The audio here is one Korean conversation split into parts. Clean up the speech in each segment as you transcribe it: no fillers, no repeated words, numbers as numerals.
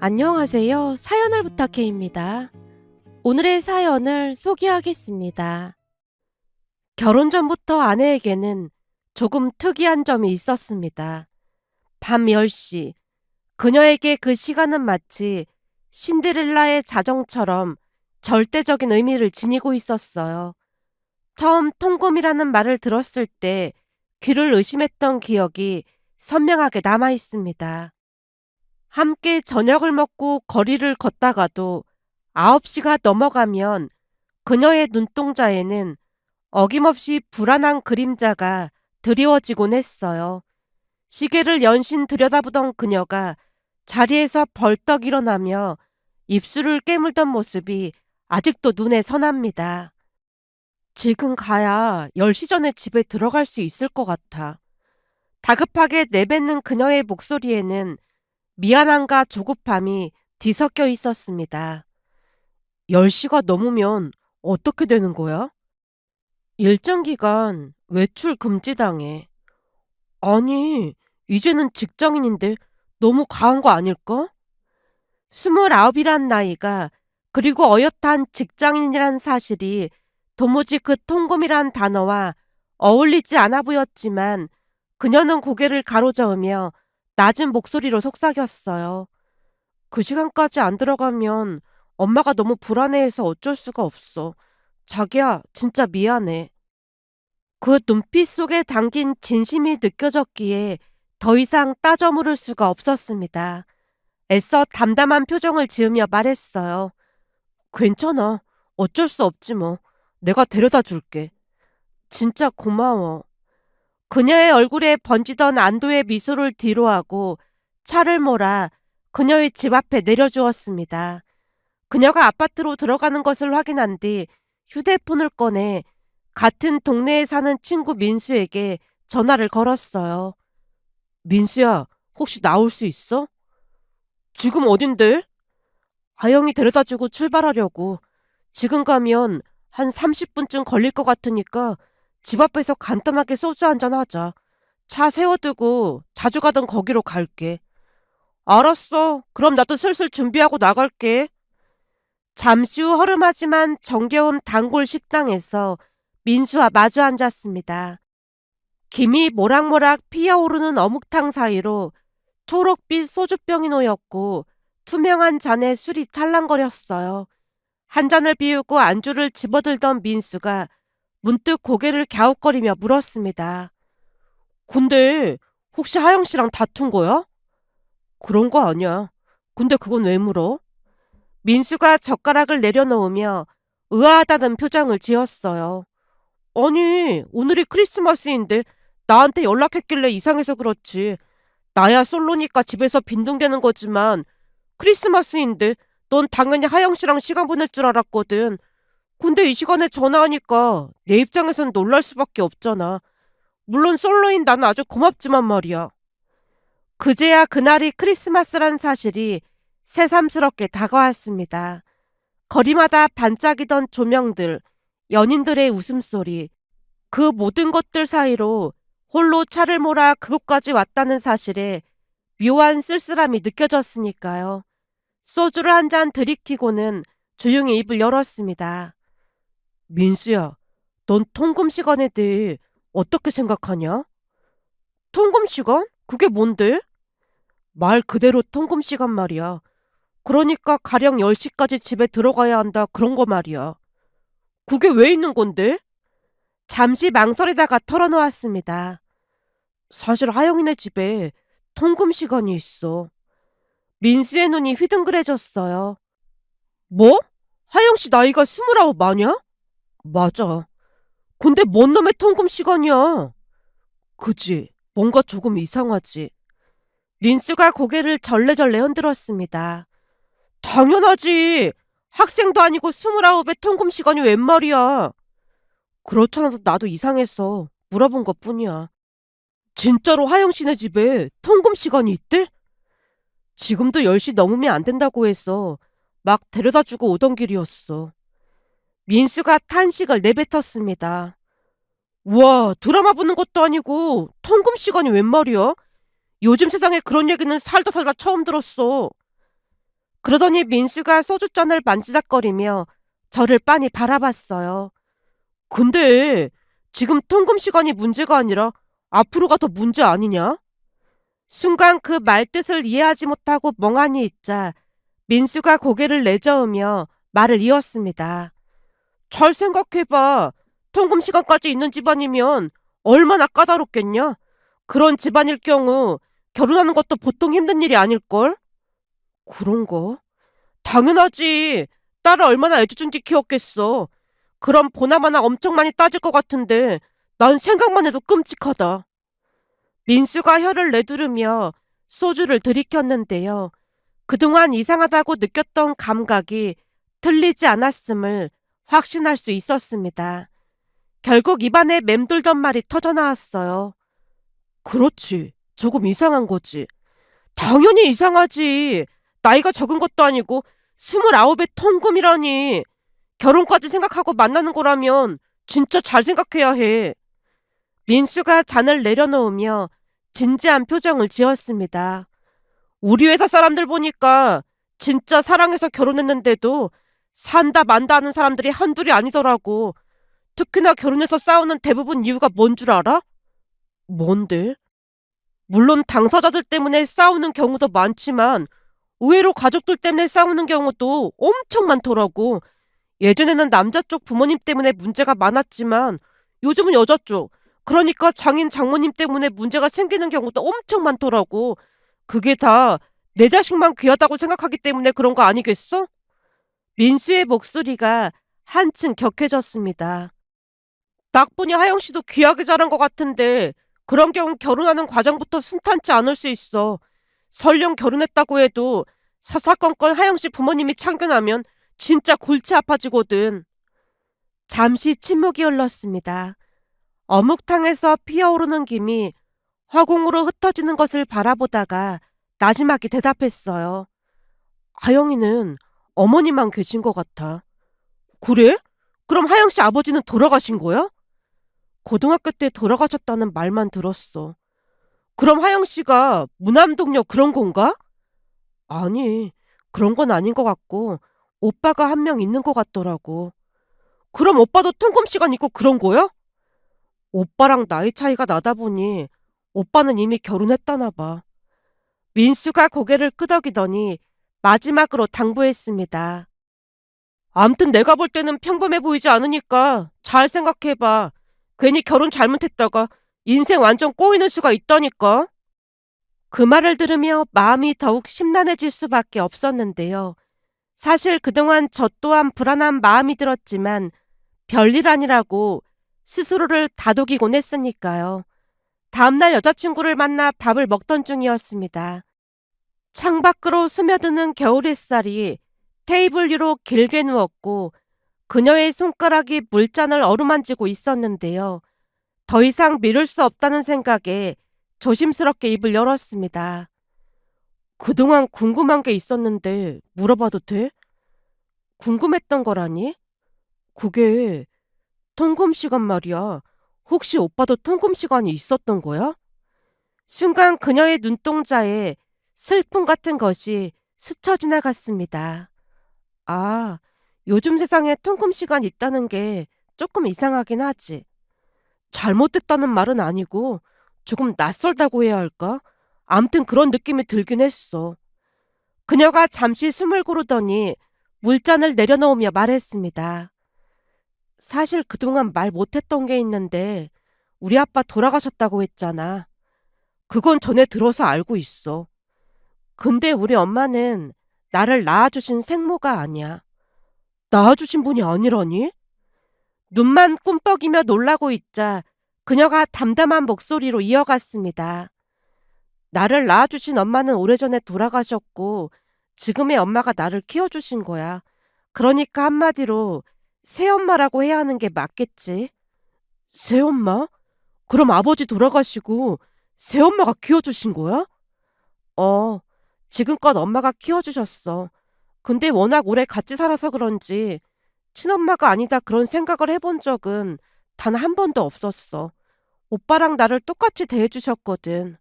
안녕하세요. 사연을 부탁해입니다. 오늘의 사연을 소개하겠습니다. 결혼 전부터 아내에게는 조금 특이한 점이 있었습니다. 밤 10시, 그녀에게 그 시간은 마치 신데렐라의 자정처럼 절대적인 의미를 지니고 있었어요. 처음 통금이라는 말을 들었을 때 귀를 의심했던 기억이 선명하게 남아 있습니다. 함께 저녁을 먹고 거리를 걷다가도 9시가 넘어가면 그녀의 눈동자에는 어김없이 불안한 그림자가 드리워지곤 했어요. 시계를 연신 들여다보던 그녀가 자리에서 벌떡 일어나며 입술을 깨물던 모습이 아직도 눈에 선합니다. 지금 가야 10시 전에 집에 들어갈 수 있을 것 같아. 다급하게 내뱉는 그녀의 목소리에는 미안함과 조급함이 뒤섞여 있었습니다. 10시가 넘으면 어떻게 되는 거야? 일정 기간 외출 금지당해. 아니, 이제는 직장인인데 너무 과한 거 아닐까? 29이란 나이가 그리고 어엿한 직장인이란 사실이 도무지 그 통금이란 단어와 어울리지 않아 보였지만 그녀는 고개를 가로저으며 낮은 목소리로 속삭였어요. 그 시간까지 안 들어가면 엄마가 너무 불안해해서 어쩔 수가 없어. 자기야, 진짜 미안해. 그 눈빛 속에 담긴 진심이 느껴졌기에 더 이상 따져 물을 수가 없었습니다. 애써 담담한 표정을 지으며 말했어요. 괜찮아. 어쩔 수 없지 뭐. 내가 데려다 줄게. 진짜 고마워. 그녀의 얼굴에 번지던 안도의 미소를 뒤로하고 차를 몰아 그녀의 집 앞에 내려주었습니다. 그녀가 아파트로 들어가는 것을 확인한 뒤 휴대폰을 꺼내 같은 동네에 사는 친구 민수에게 전화를 걸었어요. 민수야, 혹시 나올 수 있어? 지금 어딘데? 아영이 데려다주고 출발하려고. 지금 가면 한 30분쯤 걸릴 것 같으니까 집 앞에서 간단하게 소주 한잔 하자. 차 세워두고 자주 가던 거기로 갈게. 알았어. 그럼 나도 슬슬 준비하고 나갈게. 잠시 후 허름하지만 정겨운 단골 식당에서 민수와 마주 앉았습니다. 김이 모락모락 피어오르는 어묵탕 사이로 초록빛 소주병이 놓였고 투명한 잔에 술이 찰랑거렸어요. 한 잔을 비우고 안주를 집어들던 민수가 문득 고개를 갸웃거리며 물었습니다. 근데 혹시 하영 씨랑 다툰 거야? 그런 거 아니야. 근데 그건 왜 물어? 민수가 젓가락을 내려놓으며 의아하다는 표정을 지었어요. 아니, 오늘이 크리스마스인데 나한테 연락했길래 이상해서 그렇지. 나야 솔로니까 집에서 빈둥대는 거지만 크리스마스인데 넌 당연히 하영 씨랑 시간 보낼 줄 알았거든. 근데 이 시간에 전화하니까 내 입장에선 놀랄 수밖에 없잖아. 물론 솔로인 나는 아주 고맙지만 말이야. 그제야 그날이 크리스마스란 사실이 새삼스럽게 다가왔습니다. 거리마다 반짝이던 조명들, 연인들의 웃음소리, 그 모든 것들 사이로 홀로 차를 몰아 그곳까지 왔다는 사실에 묘한 쓸쓸함이 느껴졌으니까요. 소주를 한 잔 들이키고는 조용히 입을 열었습니다. 민수야, 넌 통금 시간에 대해 어떻게 생각하냐? 통금 시간? 그게 뭔데? 말 그대로 통금 시간 말이야. 그러니까 가령 10시까지 집에 들어가야 한다 그런 거 말이야. 그게 왜 있는 건데? 잠시 망설이다가 털어놓았습니다. 사실 하영이네 집에 통금 시간이 있어. 민수의 눈이 휘둥그레졌어요. 뭐? 하영 씨 나이가 29 맞냐? 맞아. 근데 뭔 놈의 통금 시간이야? 그지? 뭔가 조금 이상하지? 민수가 고개를 절레절레 흔들었습니다. 당연하지. 학생도 아니고 29의 통금 시간이 웬 말이야. 그렇잖아도 나도 이상해서 물어본 것뿐이야. 진짜로 하영 씨네 집에 통금 시간이 있대? 지금도 10시 넘으면 안 된다고 해서 막 데려다주고 오던 길이었어. 민수가 탄식을 내뱉었습니다. 우와, 드라마 보는 것도 아니고 통금 시간이 웬 말이야? 요즘 세상에 그런 얘기는 살다 살다 처음 들었어. 그러더니 민수가 소주잔을 만지작거리며 저를 빤히 바라봤어요. 근데 지금 통금 시간이 문제가 아니라 앞으로가 더 문제 아니냐? 순간 그 말뜻을 이해하지 못하고 멍하니 있자 민수가 고개를 내저으며 말을 이었습니다. 잘 생각해봐. 통금 시간까지 있는 집안이면 얼마나 까다롭겠냐? 그런 집안일 경우 결혼하는 것도 보통 힘든 일이 아닐걸? 그런가? 당연하지. 딸을 얼마나 애지중지 키웠겠어. 그럼 보나마나 엄청 많이 따질 것 같은데 난 생각만 해도 끔찍하다. 민수가 혀를 내두르며 소주를 들이켰는데요. 그동안 이상하다고 느꼈던 감각이 틀리지 않았음을 확신할 수 있었습니다. 결국 입안에 맴돌던 말이 터져나왔어요. 그렇지. 조금 이상한 거지. 당연히 이상하지. 나이가 적은 것도 아니고 29의 통금이라니. 결혼까지 생각하고 만나는 거라면 진짜 잘 생각해야 해. 민수가 잔을 내려놓으며 진지한 표정을 지었습니다. 우리 회사 사람들 보니까 진짜 사랑해서 결혼했는데도 산다 만다 하는 사람들이 한둘이 아니더라고. 특히나 결혼해서 싸우는 대부분 이유가 뭔 줄 알아? 뭔데? 물론 당사자들 때문에 싸우는 경우도 많지만 의외로 가족들 때문에 싸우는 경우도 엄청 많더라고. 예전에는 남자 쪽 부모님 때문에 문제가 많았지만 요즘은 여자 쪽, 그러니까 장인 장모님 때문에 문제가 생기는 경우도 엄청 많더라고. 그게 다 내 자식만 귀하다고 생각하기 때문에 그런 거 아니겠어? 민수의 목소리가 한층 격해졌습니다. 딱 보니 하영 씨도 귀하게 자란 것 같은데 그런 경우 결혼하는 과정부터 순탄치 않을 수 있어. 설령 결혼했다고 해도 사사건건 하영 씨 부모님이 참견하면 진짜 골치 아파지거든. 잠시 침묵이 흘렀습니다. 어묵탕에서 피어오르는 김이 화공으로 흩어지는 것을 바라보다가 나지막이 대답했어요. 하영이는 어머니만 계신 것 같아. 그래? 그럼 하영 씨 아버지는 돌아가신 거야? 고등학교 때 돌아가셨다는 말만 들었어. 그럼 하영 씨가 무남동녀 그런 건가? 아니, 그런 건 아닌 것 같고 오빠가 한 명 있는 것 같더라고. 그럼 오빠도 통금 시간 있고 그런 거야? 오빠랑 나이 차이가 나다 보니 오빠는 이미 결혼했다나 봐. 민수가 고개를 끄덕이더니 마지막으로 당부했습니다. 암튼 내가 볼 때는 평범해 보이지 않으니까 잘 생각해봐. 괜히 결혼 잘못했다가 인생 완전 꼬이는 수가 있다니까. 그 말을 들으며 마음이 더욱 심란해질 수밖에 없었는데요. 사실 그동안 저 또한 불안한 마음이 들었지만 별일 아니라고 스스로를 다독이곤 했으니까요. 다음날 여자친구를 만나 밥을 먹던 중이었습니다. 창밖으로 스며드는 겨울 햇살이 테이블 위로 길게 누웠고 그녀의 손가락이 물잔을 어루만지고 있었는데요. 더 이상 미룰 수 없다는 생각에 조심스럽게 입을 열었습니다. 그동안 궁금한 게 있었는데 물어봐도 돼? 궁금했던 거라니? 그게 통금 시간 말이야. 혹시 오빠도 통금 시간이 있었던 거야? 순간 그녀의 눈동자에 슬픔 같은 것이 스쳐 지나갔습니다. 아, 요즘 세상에 통금 시간 있다는 게 조금 이상하긴 하지. 잘못됐다는 말은 아니고 조금 낯설다고 해야 할까? 암튼 그런 느낌이 들긴 했어. 그녀가 잠시 숨을 고르더니 물잔을 내려놓으며 말했습니다. 사실 그동안 말 못했던 게 있는데 우리 아빠 돌아가셨다고 했잖아. 그건 전에 들어서 알고 있어. 근데 우리 엄마는 나를 낳아주신 생모가 아니야. 낳아주신 분이 아니라니? 눈만 꿈뻑이며 놀라고 있자 그녀가 담담한 목소리로 이어갔습니다. 나를 낳아주신 엄마는 오래전에 돌아가셨고 지금의 엄마가 나를 키워주신 거야. 그러니까 한마디로 새엄마라고 해야 하는 게 맞겠지. 새엄마? 그럼 아버지 돌아가시고 새엄마가 키워주신 거야? 어, 지금껏 엄마가 키워주셨어. 근데 워낙 오래 같이 살아서 그런지 친엄마가 아니다 그런 생각을 해본 적은 단 한 번도 없었어. 오빠랑 나를 똑같이 대해주셨거든.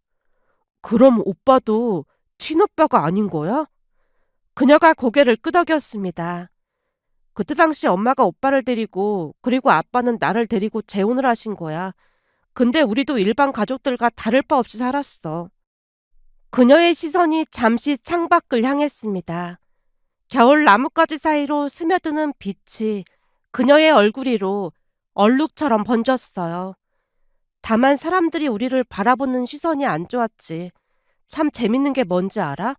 그럼 오빠도 친오빠가 아닌 거야? 그녀가 고개를 끄덕였습니다. 그때 당시 엄마가 오빠를 데리고 그리고 아빠는 나를 데리고 재혼을 하신 거야. 근데 우리도 일반 가족들과 다를 바 없이 살았어. 그녀의 시선이 잠시 창밖을 향했습니다. 겨울 나뭇가지 사이로 스며드는 빛이 그녀의 얼굴 위로 얼룩처럼 번졌어요. 다만 사람들이 우리를 바라보는 시선이 안 좋았지. 참 재밌는 게 뭔지 알아?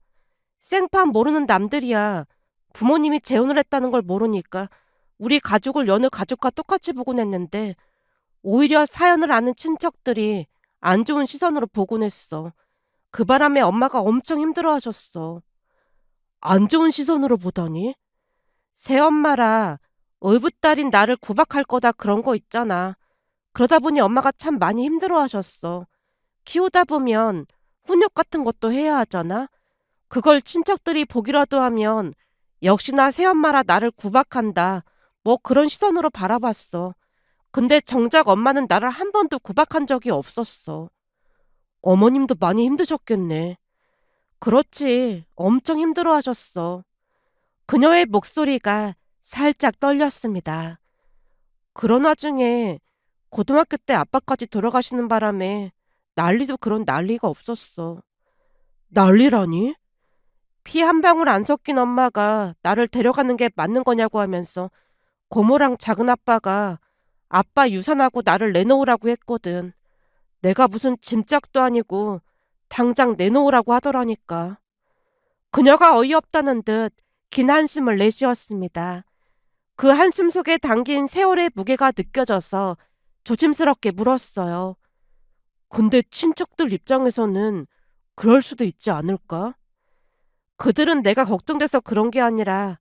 생판 모르는 남들이야. 부모님이 재혼을 했다는 걸 모르니까 우리 가족을 여느 가족과 똑같이 보곤 했는데 오히려 사연을 아는 친척들이 안 좋은 시선으로 보곤 했어. 그 바람에 엄마가 엄청 힘들어하셨어. 안 좋은 시선으로 보다니? 새엄마라 얼붓달인 나를 구박할 거다 그런 거 있잖아. 그러다 보니 엄마가 참 많이 힘들어하셨어. 키우다 보면 훈육 같은 것도 해야 하잖아. 그걸 친척들이 보기라도 하면 역시나 새엄마라 나를 구박한다. 뭐 그런 시선으로 바라봤어. 근데 정작 엄마는 나를 한 번도 구박한 적이 없었어. 어머님도 많이 힘드셨겠네. 그렇지. 엄청 힘들어하셨어. 그녀의 목소리가 살짝 떨렸습니다. 그런 와중에 고등학교 때 아빠까지 돌아가시는 바람에 난리도 그런 난리가 없었어. 난리라니? 피 한 방울 안 섞인 엄마가 나를 데려가는 게 맞는 거냐고 하면서 고모랑 작은 아빠가 아빠 유산하고 나를 내놓으라고 했거든. 내가 무슨 짐짝도 아니고 당장 내놓으라고 하더라니까. 그녀가 어이없다는 듯 긴 한숨을 내쉬었습니다. 그 한숨 속에 담긴 세월의 무게가 느껴져서 조심스럽게 물었어요. 근데 친척들 입장에서는 그럴 수도 있지 않을까? 그들은 내가 걱정돼서 그런 게 아니라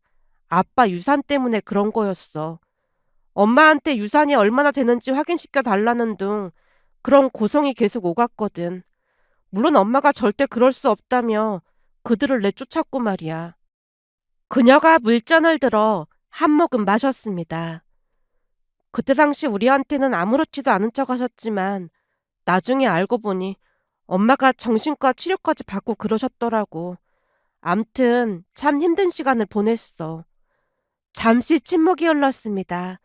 아빠 유산 때문에 그런 거였어. 엄마한테 유산이 얼마나 되는지 확인시켜 달라는 둥 그런 고성이 계속 오갔거든. 물론 엄마가 절대 그럴 수 없다며 그들을 내쫓았고 말이야. 그녀가 물잔을 들어 한 모금 마셨습니다. 그때 당시 우리한테는 아무렇지도 않은 척 하셨지만 나중에 알고 보니 엄마가 정신과 치료까지 받고 그러셨더라고. 암튼 참 힘든 시간을 보냈어. 잠시 침묵이 흘렀습니다.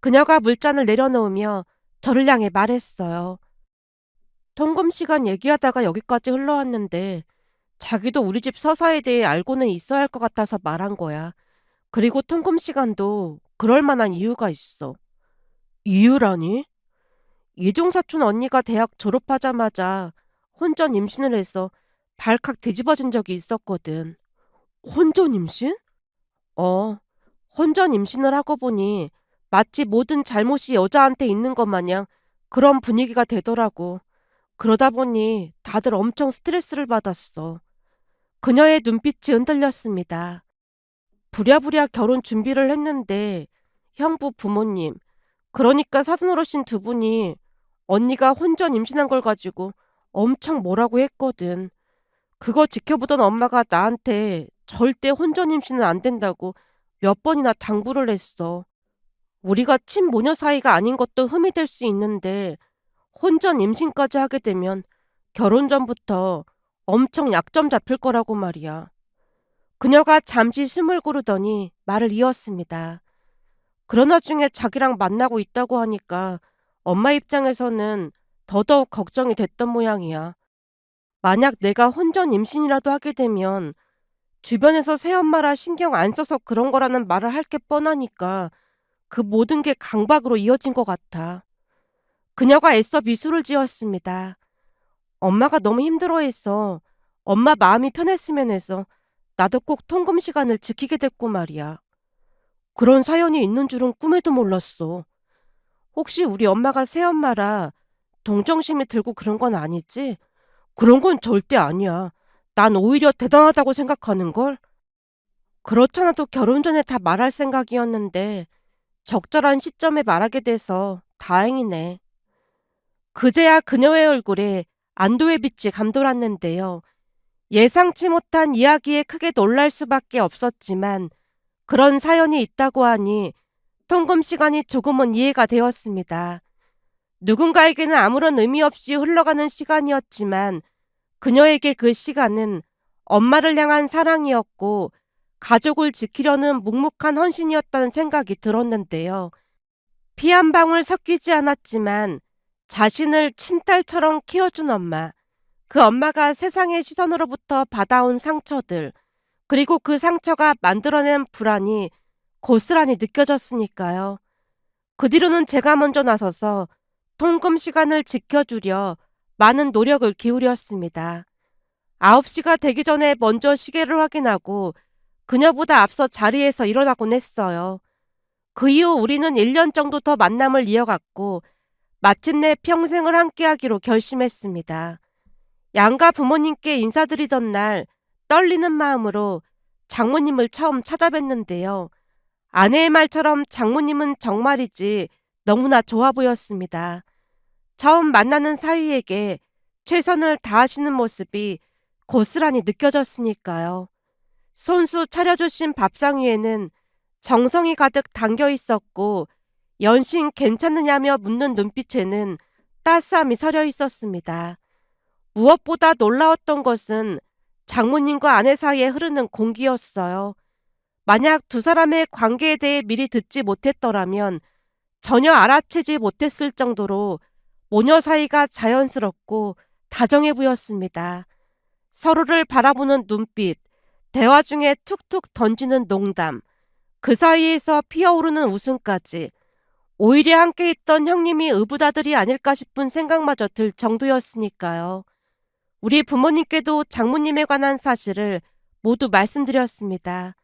그녀가 물잔을 내려놓으며 저를 향해 말했어요. 통금 시간 얘기하다가 여기까지 흘러왔는데 자기도 우리 집 서사에 대해 알고는 있어야 할 것 같아서 말한 거야. 그리고 통금 시간도 그럴 만한 이유가 있어. 이유라니? 이종사촌 언니가 대학 졸업하자마자 혼전 임신을 해서 발칵 뒤집어진 적이 있었거든. 혼전 임신? 어, 혼전 임신을 하고 보니 마치 모든 잘못이 여자한테 있는 것 마냥 그런 분위기가 되더라고. 그러다 보니 다들 엄청 스트레스를 받았어. 그녀의 눈빛이 흔들렸습니다. 부랴부랴 결혼 준비를 했는데 형부 부모님, 그러니까 사돈어르신 두 분이 언니가 혼전 임신한 걸 가지고 엄청 뭐라고 했거든. 그거 지켜보던 엄마가 나한테 절대 혼전 임신은 안 된다고 몇 번이나 당부를 했어. 우리가 친모녀 사이가 아닌 것도 흠이 될 수 있는데 혼전 임신까지 하게 되면 결혼 전부터 엄청 약점 잡힐 거라고 말이야. 그녀가 잠시 숨을 고르더니 말을 이었습니다. 그런 와중에 자기랑 만나고 있다고 하니까 엄마 입장에서는 더더욱 걱정이 됐던 모양이야. 만약 내가 혼전 임신이라도 하게 되면 주변에서 새엄마라 신경 안 써서 그런 거라는 말을 할 게 뻔하니까 그 모든 게 강박으로 이어진 것 같아. 그녀가 애써 미소를 지었습니다. 엄마가 너무 힘들어해서 엄마 마음이 편했으면 해서 나도 꼭 통금 시간을 지키게 됐고 말이야. 그런 사연이 있는 줄은 꿈에도 몰랐어. 혹시 우리 엄마가 새엄마라 동정심이 들고 그런 건 아니지? 그런 건 절대 아니야. 난 오히려 대단하다고 생각하는걸? 그렇잖아도 결혼 전에 다 말할 생각이었는데 적절한 시점에 말하게 돼서 다행이네. 그제야 그녀의 얼굴에 안도의 빛이 감돌았는데요. 예상치 못한 이야기에 크게 놀랄 수밖에 없었지만 그런 사연이 있다고 하니 통금 시간이 조금은 이해가 되었습니다. 누군가에게는 아무런 의미 없이 흘러가는 시간이었지만 그녀에게 그 시간은 엄마를 향한 사랑이었고 가족을 지키려는 묵묵한 헌신이었다는 생각이 들었는데요. 피 한 방울 섞이지 않았지만 자신을 친딸처럼 키워준 엄마, 그 엄마가 세상의 시선으로부터 받아온 상처들, 그리고 그 상처가 만들어낸 불안이 고스란히 느껴졌으니까요. 그 뒤로는 제가 먼저 나서서 통금 시간을 지켜주려 많은 노력을 기울였습니다. 9시가 되기 전에 먼저 시계를 확인하고 그녀보다 앞서 자리에서 일어나곤 했어요. 그 이후 우리는 1년 정도 더 만남을 이어갔고 마침내 평생을 함께하기로 결심했습니다. 양가 부모님께 인사드리던 날 떨리는 마음으로 장모님을 처음 찾아뵀는데요. 아내의 말처럼 장모님은 정말이지 너무나 좋아 보였습니다. 처음 만나는 사위에게 최선을 다하시는 모습이 고스란히 느껴졌으니까요. 손수 차려주신 밥상 위에는 정성이 가득 담겨 있었고 연신 괜찮느냐며 묻는 눈빛에는 따스함이 서려 있었습니다. 무엇보다 놀라웠던 것은 장모님과 아내 사이에 흐르는 공기였어요. 만약 두 사람의 관계에 대해 미리 듣지 못했더라면 전혀 알아채지 못했을 정도로 모녀 사이가 자연스럽고 다정해 보였습니다. 서로를 바라보는 눈빛, 대화 중에 툭툭 던지는 농담, 그 사이에서 피어오르는 웃음까지 오히려 함께 있던 형님이 의붓아들이 아닐까 싶은 생각마저 들 정도였으니까요. 우리 부모님께도 장모님에 관한 사실을 모두 말씀드렸습니다.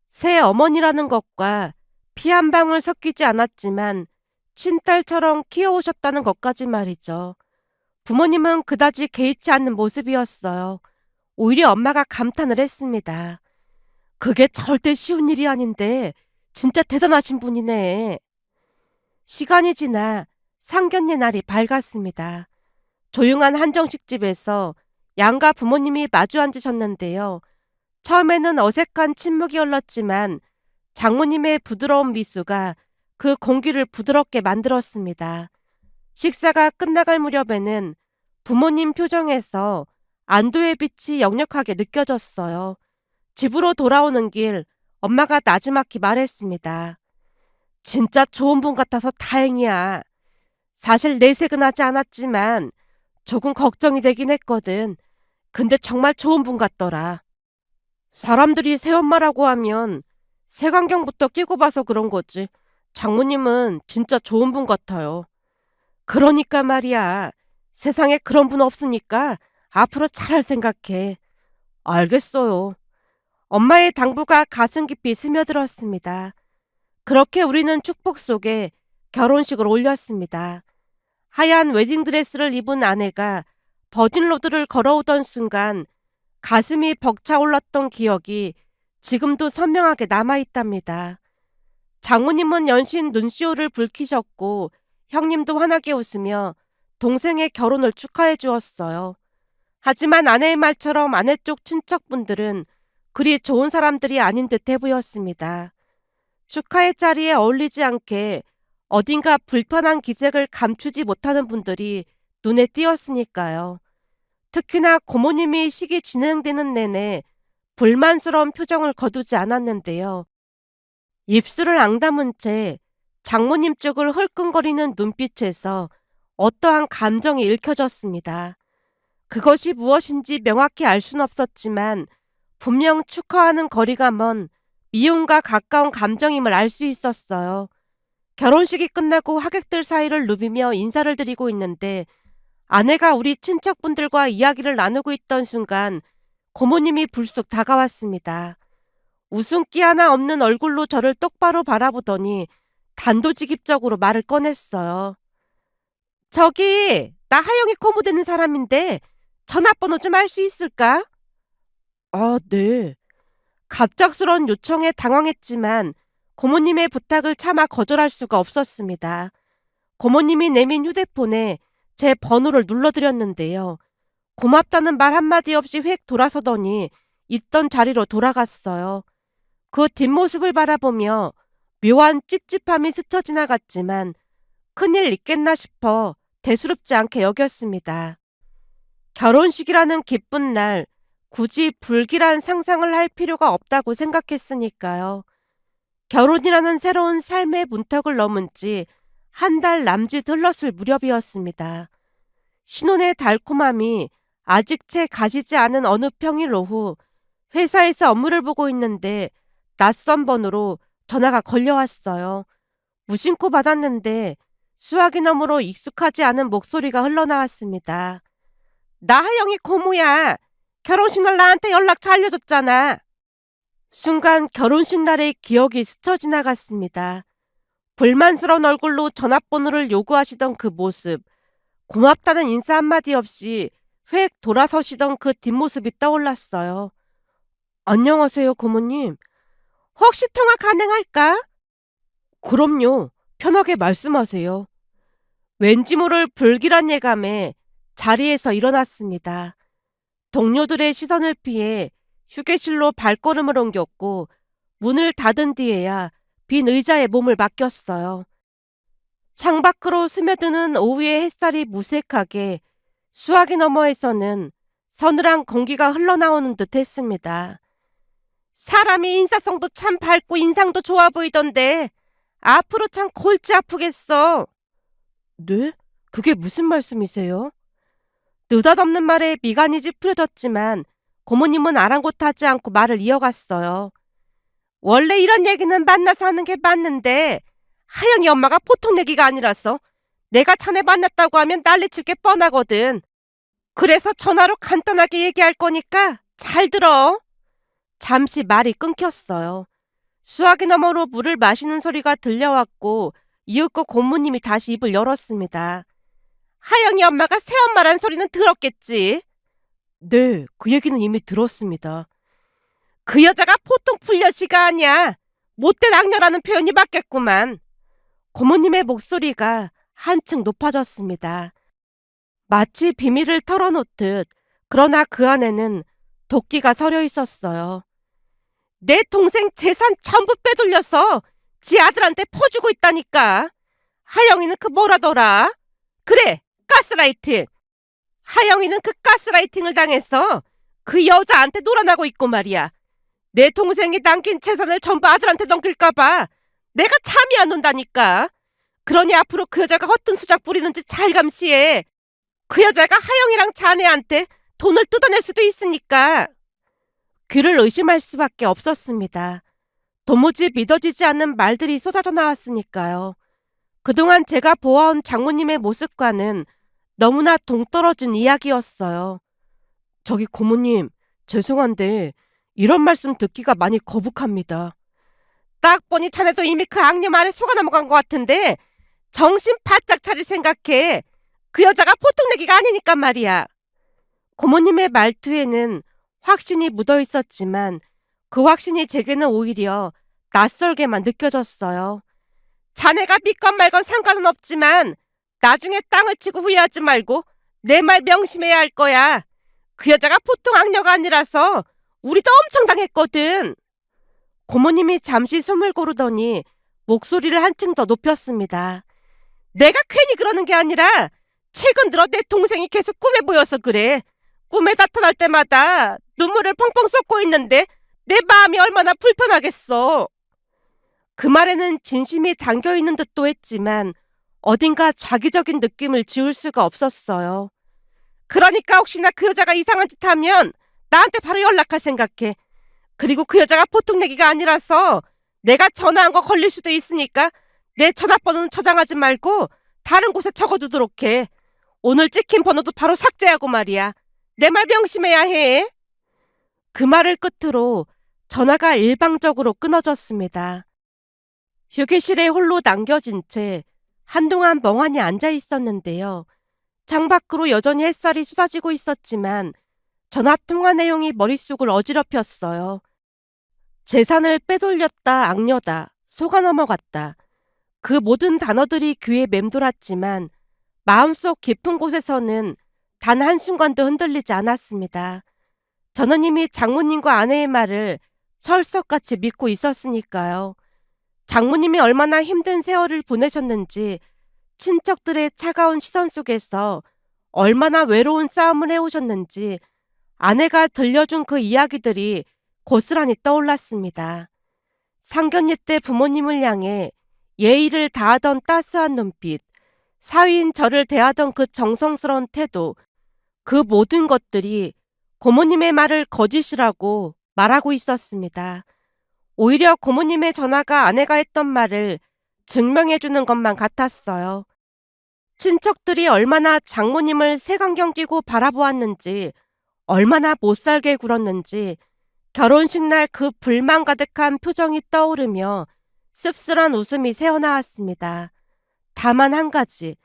새 어머니라는 것과 피 한 방울 섞이지 않았지만 친딸처럼 키워오셨다는 것까지 말이죠. 부모님은 그다지 개의치 않는 모습이었어요. 오히려 엄마가 감탄을 했습니다. 그게 절대 쉬운 일이 아닌데 진짜 대단하신 분이네. 시간이 지나 상견례 날이 밝았습니다. 조용한 한정식 집에서 양가 부모님이 마주 앉으셨는데요. 처음에는 어색한 침묵이 흘렀지만 장모님의 부드러운 미소가 그 공기를 부드럽게 만들었습니다. 식사가 끝나갈 무렵에는 부모님 표정에서 안도의 빛이 역력하게 느껴졌어요. 집으로 돌아오는 길 엄마가 나지막히 말했습니다. 진짜 좋은 분 같아서 다행이야. 사실 내색은 하지 않았지만 조금 걱정이 되긴 했거든. 근데 정말 좋은 분 같더라. 사람들이 새엄마라고 하면 색안경부터 끼고 봐서 그런 거지. 장모님은 진짜 좋은 분 같아요. 그러니까 말이야. 세상에 그런 분 없으니까 앞으로 잘할 생각해. 알겠어요. 엄마의 당부가 가슴 깊이 스며들었습니다. 그렇게 우리는 축복 속에 결혼식을 올렸습니다. 하얀 웨딩드레스를 입은 아내가 버진로드를 걸어오던 순간 가슴이 벅차올랐던 기억이 지금도 선명하게 남아있답니다. 장모님은 연신 눈시울을 붉히셨고 형님도 환하게 웃으며 동생의 결혼을 축하해 주었어요. 하지만 아내의 말처럼 아내 쪽 친척분들은 그리 좋은 사람들이 아닌 듯해 보였습니다. 축하의 자리에 어울리지 않게 어딘가 불편한 기색을 감추지 못하는 분들이 눈에 띄었으니까요. 특히나 고모님이 식이 진행되는 내내 불만스러운 표정을 거두지 않았는데요. 입술을 앙다문 채 장모님 쪽을 헐끈거리는 눈빛에서 어떠한 감정이 읽혀졌습니다. 그것이 무엇인지 명확히 알 수는 없었지만 분명 축하하는 거리가 먼 미움과 가까운 감정임을 알 수 있었어요. 결혼식이 끝나고 하객들 사이를 누비며 인사를 드리고 있는데 아내가 우리 친척분들과 이야기를 나누고 있던 순간 고모님이 불쑥 다가왔습니다. 웃음기 하나 없는 얼굴로 저를 똑바로 바라보더니 단도직입적으로 말을 꺼냈어요. 저기 나 하영이 고모 되는 사람인데 전화번호 좀 알 수 있을까? 아, 네. 갑작스런 요청에 당황했지만 고모님의 부탁을 차마 거절할 수가 없었습니다. 고모님이 내민 휴대폰에 제 번호를 눌러드렸는데요. 고맙다는 말 한마디 없이 휙 돌아서더니 있던 자리로 돌아갔어요. 그 뒷모습을 바라보며 묘한 찝찝함이 스쳐 지나갔지만 큰일 있겠나 싶어 대수롭지 않게 여겼습니다. 결혼식이라는 기쁜 날, 굳이 불길한 상상을 할 필요가 없다고 생각했으니까요. 결혼이라는 새로운 삶의 문턱을 넘은 지 한 달 남짓 흘렀을 무렵이었습니다. 신혼의 달콤함이 아직 채 가시지 않은 어느 평일 오후, 회사에서 업무를 보고 있는데 낯선 번호로 전화가 걸려왔어요. 무심코 받았는데 수화기 너머로 익숙하지 않은 목소리가 흘러나왔습니다. 나 하영이 고모야. 결혼식 날 나한테 연락 잘 알려줬잖아. 순간 결혼식 날의 기억이 스쳐 지나갔습니다. 불만스러운 얼굴로 전화번호를 요구하시던 그 모습, 고맙다는 인사 한마디 없이 획 돌아서시던 그 뒷모습이 떠올랐어요. 안녕하세요, 고모님. 혹시 통화 가능할까? 그럼요. 편하게 말씀하세요. 왠지 모를 불길한 예감에 자리에서 일어났습니다. 동료들의 시선을 피해 휴게실로 발걸음을 옮겼고 문을 닫은 뒤에야 빈 의자에 몸을 맡겼어요. 창밖으로 스며드는 오후의 햇살이 무색하게 수화기 너머에서는 서늘한 공기가 흘러나오는 듯 했습니다. 사람이 인사성도 참 밝고 인상도 좋아 보이던데 앞으로 참 골치 아프겠어. 네? 그게 무슨 말씀이세요? 느닷없는 말에 미간이 찌푸려졌지만 고모님은 아랑곳하지 않고 말을 이어갔어요. 원래 이런 얘기는 만나서 하는 게 맞는데 하영이 엄마가 보통 얘기가 아니라서 내가 자네 만났다고 하면 난리칠 게 뻔하거든. 그래서 전화로 간단하게 얘기할 거니까 잘 들어. 잠시 말이 끊겼어요. 수화기 너머로 물을 마시는 소리가 들려왔고 이윽고 고모님이 다시 입을 열었습니다. 하영이 엄마가 새엄마란 소리는 들었겠지? 네, 그 얘기는 이미 들었습니다. 그 여자가 보통 풀려시가 아니야. 못된 악녀라는 표현이 맞겠구만. 고모님의 목소리가 한층 높아졌습니다. 마치 비밀을 털어놓듯 그러나 그 안에는 도끼가 서려 있었어요. 내 동생 재산 전부 빼돌려서 지 아들한테 퍼주고 있다니까. 하영이는 그 뭐라더라? 그래, 가스라이팅. 하영이는 그 가스라이팅을 당해서 그 여자한테 놀아나고 있고 말이야. 내 동생이 남긴 재산을 전부 아들한테 넘길까봐 내가 잠이 안 온다니까. 그러니 앞으로 그 여자가 어떤 수작 부리는지 잘 감시해. 그 여자가 하영이랑 자네한테 돈을 뜯어낼 수도 있으니까. 귀를 의심할 수밖에 없었습니다. 도무지 믿어지지 않는 말들이 쏟아져 나왔으니까요. 그동안 제가 보아온 장모님의 모습과는 너무나 동떨어진 이야기였어요. 저기 고모님, 죄송한데 이런 말씀 듣기가 많이 거북합니다. 딱 보니 자네도 이미 그 악녀 말에 속아 넘어간 것 같은데 정신 바짝 차릴 생각해. 그 여자가 보통 얘기가 아니니까 말이야. 고모님의 말투에는 확신이 묻어 있었지만 그 확신이 제게는 오히려 낯설게만 느껴졌어요. 자네가 믿건 말건 상관은 없지만 나중에 땅을 치고 후회하지 말고 내 말 명심해야 할 거야. 그 여자가 보통 악녀가 아니라서 우리도 엄청 당했거든. 고모님이 잠시 숨을 고르더니 목소리를 한층 더 높였습니다. 내가 괜히 그러는 게 아니라 최근 들어 내 동생이 계속 꿈에 보여서 그래. 꿈에 나타날 때마다 눈물을 펑펑 쏟고 있는데 내 마음이 얼마나 불편하겠어. 그 말에는 진심이 담겨있는 듯도 했지만 어딘가 자기적인 느낌을 지울 수가 없었어요. 그러니까 혹시나 그 여자가 이상한 짓 하면 나한테 바로 연락할 생각해. 그리고 그 여자가 보통 얘기가 아니라서 내가 전화한 거 걸릴 수도 있으니까 내 전화번호는 저장하지 말고 다른 곳에 적어두도록 해. 오늘 찍힌 번호도 바로 삭제하고 말이야. 내 말 명심해야 해. 그 말을 끝으로 전화가 일방적으로 끊어졌습니다. 휴게실에 홀로 남겨진 채 한동안 멍하니 앉아 있었는데요. 창밖으로 여전히 햇살이 쏟아지고 있었지만 전화통화 내용이 머릿속을 어지럽혔어요. 재산을 빼돌렸다, 악녀다, 속아 넘어갔다. 그 모든 단어들이 귀에 맴돌았지만 마음속 깊은 곳에서는 단 한순간도 흔들리지 않았습니다. 저는 이미 장모님과 아내의 말을 철석같이 믿고 있었으니까요. 장모님이 얼마나 힘든 세월을 보내셨는지, 친척들의 차가운 시선 속에서 얼마나 외로운 싸움을 해오셨는지 아내가 들려준 그 이야기들이 고스란히 떠올랐습니다. 상견례 때 부모님을 향해 예의를 다하던 따스한 눈빛, 사위인 저를 대하던 그 정성스러운 태도, 그 모든 것들이 고모님의 말을 거짓이라고 말하고 있었습니다. 오히려 고모님의 전화가 아내가 했던 말을 증명해주는 것만 같았어요. 친척들이 얼마나 장모님을 색안경 끼고 바라보았는지, 얼마나 못살게 굴었는지, 결혼식 날 그 불만 가득한 표정이 떠오르며 씁쓸한 웃음이 새어나왔습니다. 다만 한 가지,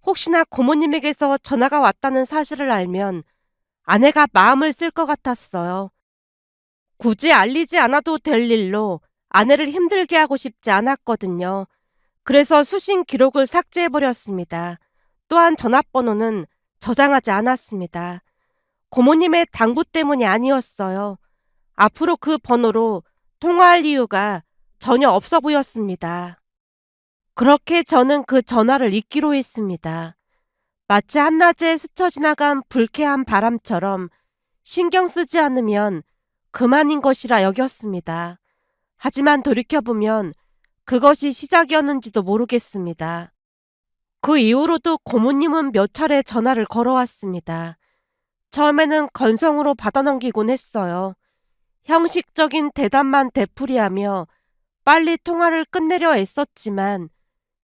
혹시나 고모님에게서 전화가 왔다는 사실을 알면 아내가 마음을 쓸 것 같았어요. 굳이 알리지 않아도 될 일로 아내를 힘들게 하고 싶지 않았거든요. 그래서 수신 기록을 삭제해버렸습니다. 또한 전화번호는 저장하지 않았습니다. 고모님의 당부 때문이 아니었어요. 앞으로 그 번호로 통화할 이유가 전혀 없어 보였습니다. 그렇게 저는 그 전화를 잊기로 했습니다. 마치 한낮에 스쳐 지나간 불쾌한 바람처럼 신경 쓰지 않으면 그만인 것이라 여겼습니다. 하지만 돌이켜보면 그것이 시작이었는지도 모르겠습니다. 그 이후로도 고모님은 몇 차례 전화를 걸어왔습니다. 처음에는 건성으로 받아넘기곤 했어요. 형식적인 대답만 되풀이하며 빨리 통화를 끝내려 애썼지만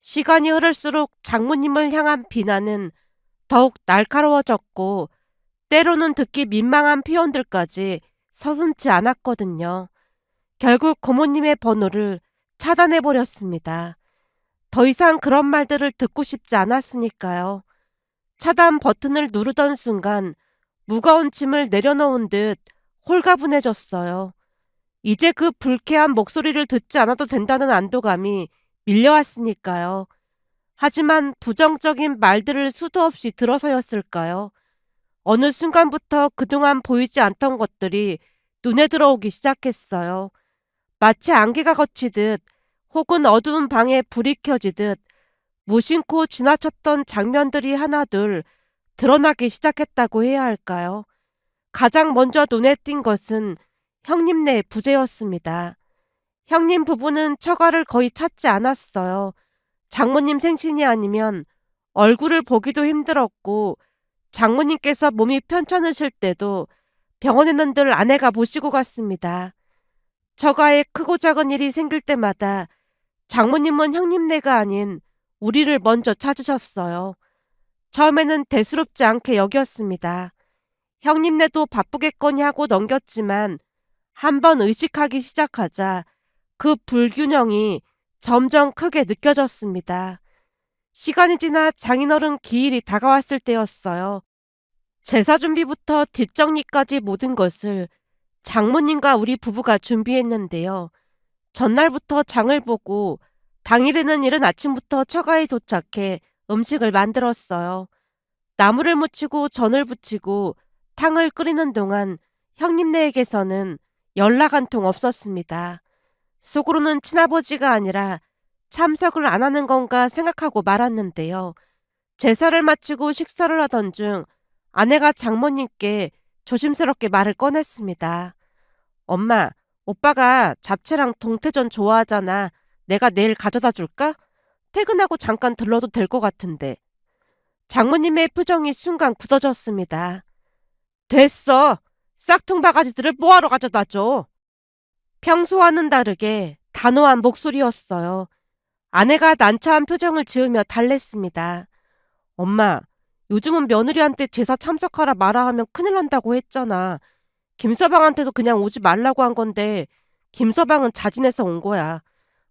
시간이 흐를수록 장모님을 향한 비난은 더욱 날카로워졌고 때로는 듣기 민망한 표현들까지 서슴지 않았거든요. 결국 고모님의 번호를 차단해버렸습니다. 더 이상 그런 말들을 듣고 싶지 않았으니까요. 차단 버튼을 누르던 순간 무거운 짐을 내려놓은 듯 홀가분해졌어요. 이제 그 불쾌한 목소리를 듣지 않아도 된다는 안도감이 밀려왔으니까요. 하지만 부정적인 말들을 수도 없이 들어서였을까요? 어느 순간부터 그동안 보이지 않던 것들이 눈에 들어오기 시작했어요. 마치 안개가 걷히듯 혹은 어두운 방에 불이 켜지듯 무심코 지나쳤던 장면들이 하나둘 드러나기 시작했다고 해야 할까요? 가장 먼저 눈에 띈 것은 형님네의 부재였습니다. 형님 부부는 처가를 거의 찾지 않았어요. 장모님 생신이 아니면 얼굴을 보기도 힘들었고 장모님께서 몸이 편찮으실 때도 병원에는 늘 아내가 모시고 갔습니다. 처가에 크고 작은 일이 생길 때마다 장모님은 형님네가 아닌 우리를 먼저 찾으셨어요. 처음에는 대수롭지 않게 여겼습니다. 형님네도 바쁘겠거니 하고 넘겼지만 한번 의식하기 시작하자 그 불균형이 점점 크게 느껴졌습니다. 시간이 지나 장인어른 기일이 다가왔을 때였어요. 제사 준비부터 뒷정리까지 모든 것을 장모님과 우리 부부가 준비했는데요. 전날부터 장을 보고 당일에는 이른 아침부터 처가에 도착해 음식을 만들었어요. 나물을 무치고 전을 부치고 탕을 끓이는 동안 형님네에게서는 연락 한 통 없었습니다. 속으로는 친아버지가 아니라 참석을 안 하는 건가 생각하고 말았는데요. 제사를 마치고 식사를 하던 중 아내가 장모님께 조심스럽게 말을 꺼냈습니다. 엄마, 오빠가 잡채랑 동태전 좋아하잖아. 내가 내일 가져다 줄까? 퇴근하고 잠깐 들러도 될 것 같은데. 장모님의 표정이 순간 굳어졌습니다. 됐어. 싹퉁 바가지들을 뭐하러 가져다 줘. 평소와는 다르게 단호한 목소리였어요. 아내가 난처한 표정을 지으며 달랬습니다. 엄마, 요즘은 며느리한테 제사 참석하라 마라 하면 큰일 난다고 했잖아. 김서방한테도 그냥 오지 말라고 한 건데 김서방은 자진해서 온 거야.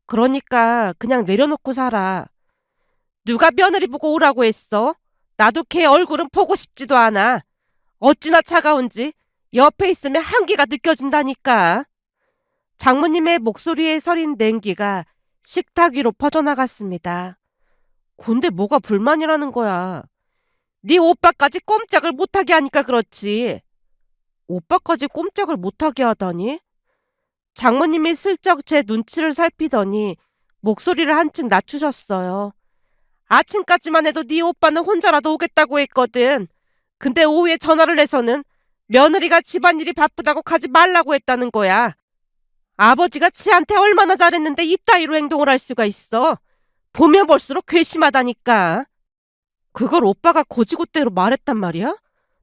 그러니까 그냥 내려놓고 살아. 누가 며느리 보고 오라고 했어? 나도 걔 얼굴은 보고 싶지도 않아. 어찌나 차가운지 옆에 있으면 한기가 느껴진다니까. 장모님의 목소리에 서린 냉기가 식탁 위로 퍼져나갔습니다. 근데 뭐가 불만이라는 거야. 네 오빠까지 꼼짝을 못하게 하니까 그렇지. 오빠까지 꼼짝을 못하게 하다니? 장모님이 슬쩍 제 눈치를 살피더니 목소리를 한층 낮추셨어요. 아침까지만 해도 네 오빠는 혼자라도 오겠다고 했거든. 근데 오후에 전화를 해서는 며느리가 집안일이 바쁘다고 가지 말라고 했다는 거야. 아버지가 지한테 얼마나 잘했는데 이따위로 행동을 할 수가 있어. 보면 볼수록 괘씸하다니까. 그걸 오빠가 고지고대로 말했단 말이야?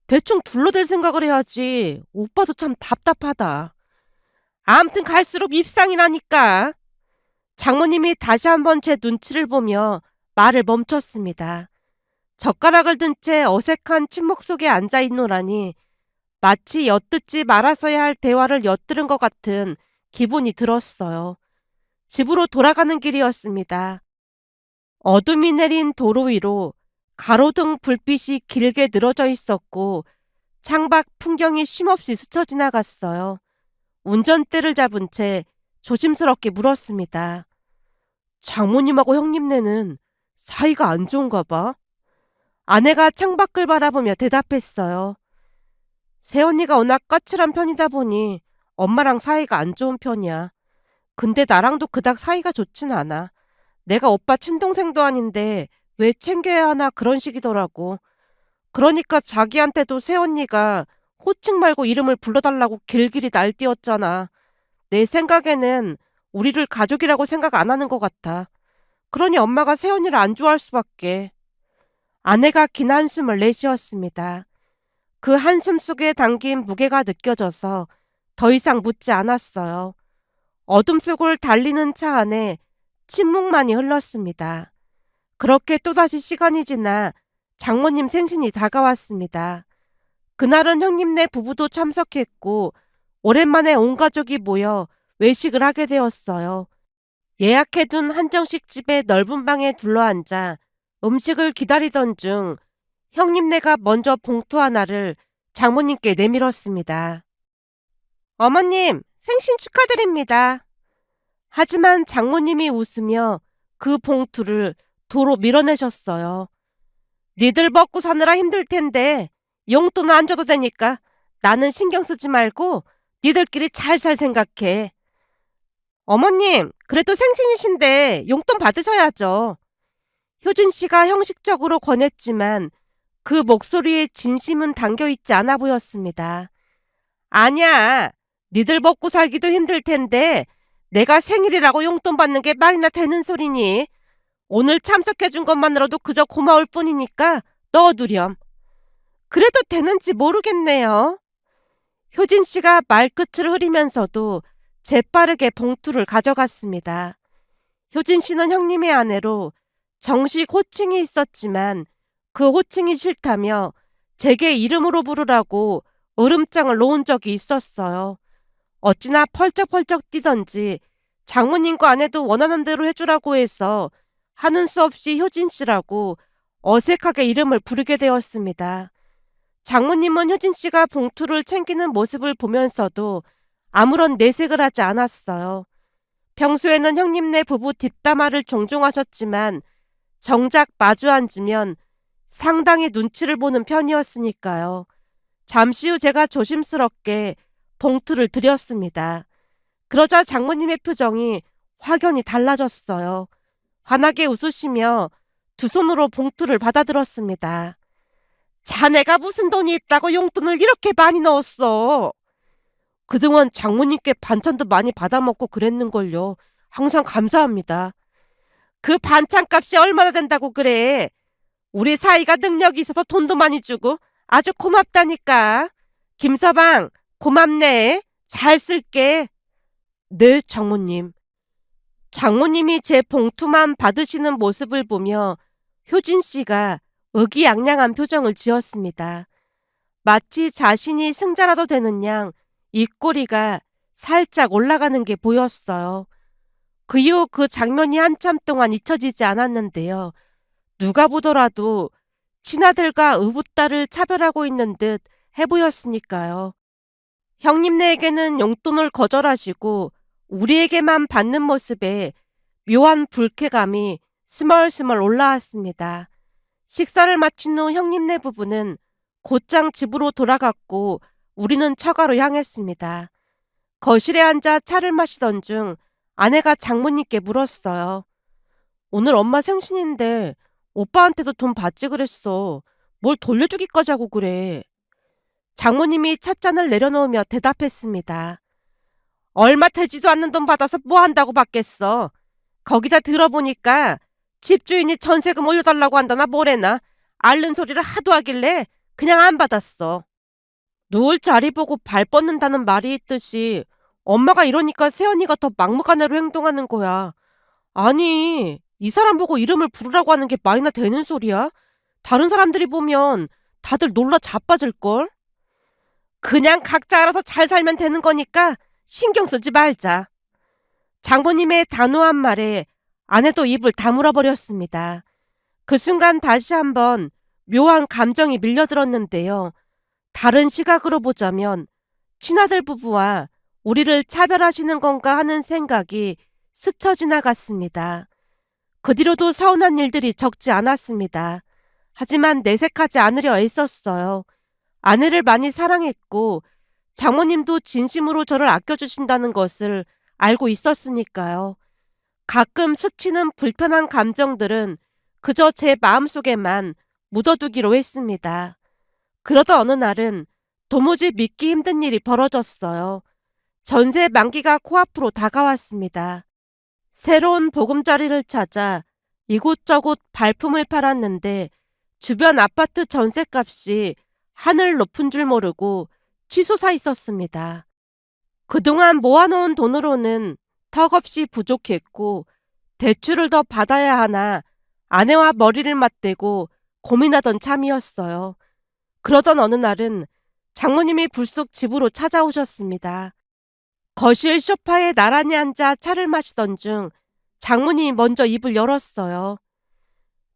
대충 둘러댈 생각을 해야지. 오빠도 참 답답하다. 암튼 갈수록 밉상이라니까. 장모님이 다시 한번 제 눈치를 보며 말을 멈췄습니다. 젓가락을 든 채 어색한 침묵 속에 앉아있노라니 마치 엿듣지 말았어야 할 대화를 엿들은 것 같은 기분이 들었어요. 집으로 돌아가는 길이었습니다. 어둠이 내린 도로 위로 가로등 불빛이 길게 늘어져 있었고 창밖 풍경이 쉼없이 스쳐 지나갔어요. 운전대를 잡은 채 조심스럽게 물었습니다. 장모님하고 형님네는 사이가 안 좋은가 봐? 아내가 창밖을 바라보며 대답했어요. 새언니가 워낙 까칠한 편이다 보니 엄마랑 사이가 안 좋은 편이야. 근데 나랑도 그닥 사이가 좋진 않아. 내가 오빠 친동생도 아닌데 왜 챙겨야 하나 그런 식이더라고. 그러니까 자기한테도 새언니가 호칭 말고 이름을 불러달라고 길길이 날뛰었잖아. 내 생각에는 우리를 가족이라고 생각 안 하는 것 같아. 그러니 엄마가 새언니를 안 좋아할 수밖에. 아내가 긴 한숨을 내쉬었습니다. 그 한숨 속에 담긴 무게가 느껴져서 더 이상 묻지 않았어요. 어둠 속을 달리는 차 안에 침묵만이 흘렀습니다. 그렇게 또다시 시간이 지나 장모님 생신이 다가왔습니다. 그날은 형님네 부부도 참석했고 오랜만에 온 가족이 모여 외식을 하게 되었어요. 예약해둔 한정식 집의 넓은 방에 둘러앉아 음식을 기다리던 중 형님네가 먼저 봉투 하나를 장모님께 내밀었습니다. 어머님, 생신 축하드립니다. 하지만 장모님이 웃으며 그 봉투를 도로 밀어내셨어요. 니들 먹고 사느라 힘들 텐데 용돈은 안 줘도 되니까 나는 신경 쓰지 말고 니들끼리 잘 살 생각해. 어머님, 그래도 생신이신데 용돈 받으셔야죠. 효준 씨가 형식적으로 권했지만 그 목소리에 진심은 담겨있지 않아 보였습니다. 아니야, 니들 먹고 살기도 힘들 텐데 내가 생일이라고 용돈 받는 게 말이나 되는 소리니. 오늘 참석해준 것만으로도 그저 고마울 뿐이니까 넣어두렴. 그래도 되는지 모르겠네요. 효진 씨가 말끝을 흐리면서도 재빠르게 봉투를 가져갔습니다. 효진 씨는 형님의 아내로 정식 호칭이 있었지만 그 호칭이 싫다며 제게 이름으로 부르라고 으름장을 놓은 적이 있었어요. 어찌나 펄쩍펄쩍 뛰던지 장모님과 아내도 원하는 대로 해주라고 해서 하는 수 없이 효진 씨라고 어색하게 이름을 부르게 되었습니다. 장모님은 효진 씨가 봉투를 챙기는 모습을 보면서도 아무런 내색을 하지 않았어요. 평소에는 형님네 부부 뒷담화를 종종 하셨지만 정작 마주 앉으면 상당히 눈치를 보는 편이었으니까요. 잠시 후 제가 조심스럽게 봉투를 드렸습니다. 그러자 장모님의 표정이 확연히 달라졌어요. 환하게 웃으시며 두 손으로 봉투를 받아들었습니다. 자네가 무슨 돈이 있다고 용돈을 이렇게 많이 넣었어? 그동안 장모님께 반찬도 많이 받아먹고 그랬는걸요. 항상 감사합니다. 그 반찬값이 얼마나 된다고 그래? 우리 사이가 능력이 있어서 돈도 많이 주고 아주 고맙다니까. 김서방, 고맙네. 잘 쓸게. 네, 장모님. 장모님이 제 봉투만 받으시는 모습을 보며 효진 씨가 의기양양한 표정을 지었습니다. 마치 자신이 승자라도 되는 양 입꼬리가 살짝 올라가는 게 보였어요. 그 이후 그 장면이 한참 동안 잊혀지지 않았는데요. 누가 보더라도 친아들과 의붓딸을 차별하고 있는 듯 해보였으니까요. 형님네에게는 용돈을 거절하시고 우리에게만 받는 모습에 묘한 불쾌감이 스멀스멀 올라왔습니다. 식사를 마친 후 형님네 부부는 곧장 집으로 돌아갔고 우리는 처가로 향했습니다. 거실에 앉아 차를 마시던 중 아내가 장모님께 물었어요. 오늘 엄마 생신인데 오빠한테도 돈 받지 그랬어. 뭘 돌려주기까지 하고 그래. 장모님이 찻잔을 내려놓으며 대답했습니다. 얼마 되지도 않는 돈 받아서 뭐 한다고 받겠어. 거기다 들어보니까 집주인이 전세금 올려달라고 한다나 뭐래나 앓는 소리를 하도 하길래 그냥 안 받았어. 누울 자리 보고 발 뻗는다는 말이 있듯이 엄마가 이러니까 세연이가 더 막무가내로 행동하는 거야. 아니, 이 사람 보고 이름을 부르라고 하는 게 말이나 되는 소리야? 다른 사람들이 보면 다들 놀라 자빠질걸? 그냥 각자 알아서 잘 살면 되는 거니까 신경 쓰지 말자. 장모님의 단호한 말에 아내도 입을 다물어 버렸습니다. 그 순간 다시 한번 묘한 감정이 밀려들었는데요. 다른 시각으로 보자면 친아들 부부와 우리를 차별하시는 건가 하는 생각이 스쳐 지나갔습니다. 그 뒤로도 서운한 일들이 적지 않았습니다. 하지만 내색하지 않으려 애썼어요. 아내를 많이 사랑했고 장모님도 진심으로 저를 아껴주신다는 것을 알고 있었으니까요. 가끔 스치는 불편한 감정들은 그저 제 마음속에만 묻어두기로 했습니다. 그러던 어느 날은 도무지 믿기 힘든 일이 벌어졌어요. 전세 만기가 코앞으로 다가왔습니다. 새로운 보금자리를 찾아 이곳저곳 발품을 팔았는데 주변 아파트 전세값이 하늘 높은 줄 모르고 치솟아 있었습니다. 그동안 모아놓은 돈으로는 턱없이 부족했고 대출을 더 받아야 하나 아내와 머리를 맞대고 고민하던 참이었어요. 그러던 어느 날은 장모님이 불쑥 집으로 찾아오셨습니다. 거실 소파에 나란히 앉아 차를 마시던 중 장모님이 먼저 입을 열었어요.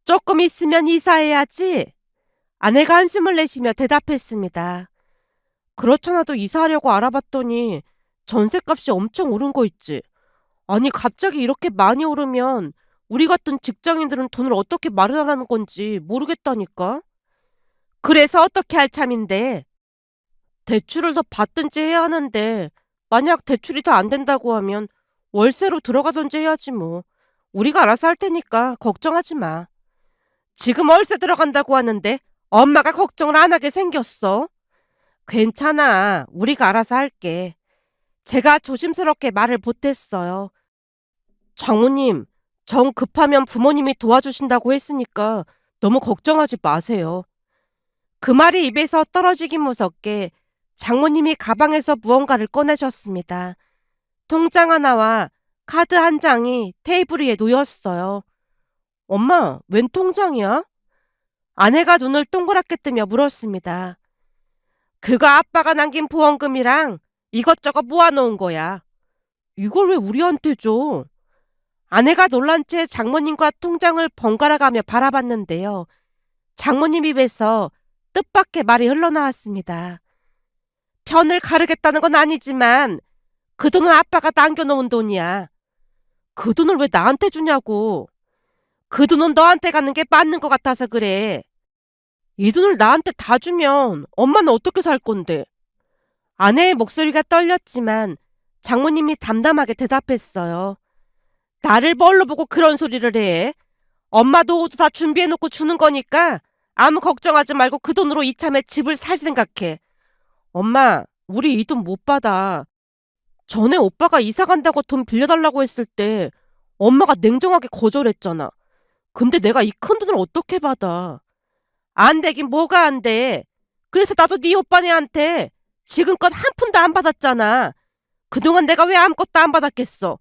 조금 있으면 이사해야지. 아내가 한숨을 내쉬며 대답했습니다. 그렇잖아도 이사하려고 알아봤더니 전셋값이 엄청 오른 거 있지. 아니 갑자기 이렇게 많이 오르면 우리 같은 직장인들은 돈을 어떻게 마련하라는 건지 모르겠다니까. 그래서 어떻게 할 참인데. 대출을 더 받든지 해야 하는데 만약 대출이 더 안 된다고 하면 월세로 들어가든지 해야지 뭐. 우리가 알아서 할 테니까 걱정하지 마. 지금 월세 들어간다고 하는데 엄마가 걱정을 안 하게 생겼어. 괜찮아. 우리가 알아서 할게. 제가 조심스럽게 말을 보탰어요. 장모님, 정 급하면 부모님이 도와주신다고 했으니까 너무 걱정하지 마세요. 그 말이 입에서 떨어지기 무섭게 장모님이 가방에서 무언가를 꺼내셨습니다. 통장 하나와 카드 한 장이 테이블 위에 놓였어요. 엄마, 웬 통장이야? 아내가 눈을 동그랗게 뜨며 물었습니다. 그거 아빠가 남긴 보험금이랑 이것저것 모아놓은 거야. 이걸 왜 우리한테 줘? 아내가 놀란 채 장모님과 통장을 번갈아 가며 바라봤는데요. 장모님 입에서 뜻밖의 말이 흘러나왔습니다. 편을 가르겠다는 건 아니지만 그 돈은 아빠가 남겨놓은 돈이야. 그 돈을 왜 나한테 주냐고. 그 돈은 너한테 가는 게 맞는 것 같아서 그래. 이 돈을 나한테 다 주면 엄마는 어떻게 살 건데? 아내의 목소리가 떨렸지만 장모님이 담담하게 대답했어요. 나를 뭘로 보고 그런 소리를 해? 엄마 노후도 다 준비해놓고 주는 거니까 아무 걱정하지 말고 그 돈으로 이참에 집을 살 생각해. 엄마, 우리 이 돈 못 받아. 전에 오빠가 이사 간다고 돈 빌려달라고 했을 때 엄마가 냉정하게 거절했잖아. 근데 내가 이 큰 돈을 어떻게 받아? 안 되긴 뭐가 안 돼. 그래서 나도 네 오빠네한테 지금껏 한 푼도 안 받았잖아. 그동안 내가 왜 아무것도 안 받았겠어.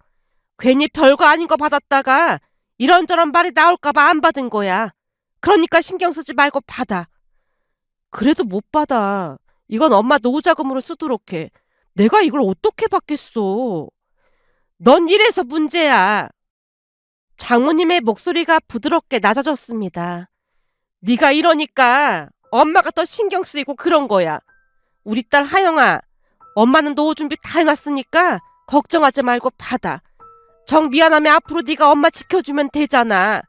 괜히 별거 아닌 거 받았다가 이런저런 말이 나올까봐 안 받은 거야. 그러니까 신경 쓰지 말고 받아. 그래도 못 받아. 이건 엄마 노후자금으로 쓰도록 해. 내가 이걸 어떻게 받겠어. 넌 이래서 문제야. 장모님의 목소리가 부드럽게 낮아졌습니다. 네가 이러니까 엄마가 더 신경 쓰이고 그런 거야. 우리 딸 하영아, 엄마는 노후 준비 다 해놨으니까 걱정하지 말고 받아. 정 미안하면 앞으로 네가 엄마 지켜주면 되잖아.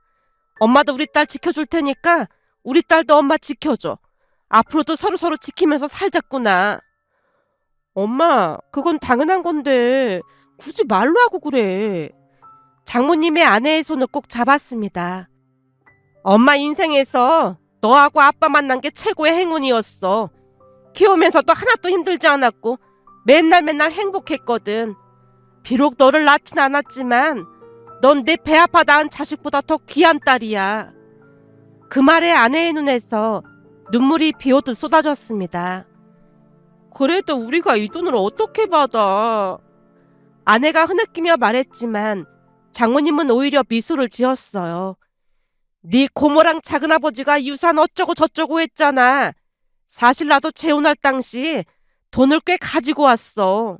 엄마도 우리 딸 지켜줄 테니까 우리 딸도 엄마 지켜줘. 앞으로도 서로서로 지키면서 살자꾸나. 엄마, 그건 당연한 건데 굳이 말로 하고 그래. 장모님의 아내의 손을 꼭 잡았습니다. 엄마 인생에서 너하고 아빠 만난 게 최고의 행운이었어. 키우면서도 하나도 힘들지 않았고 맨날 맨날 행복했거든. 비록 너를 낳진 않았지만 넌 내 배 아파 낳은 자식보다 더 귀한 딸이야. 그 말에 아내의 눈에서 눈물이 비오듯 쏟아졌습니다. 그래도 우리가 이 돈을 어떻게 받아? 아내가 흐느끼며 말했지만 장모님은 오히려 미소를 지었어요. 네 고모랑 작은아버지가 유산 어쩌고 저쩌고 했잖아. 사실 나도 재혼할 당시 돈을 꽤 가지고 왔어.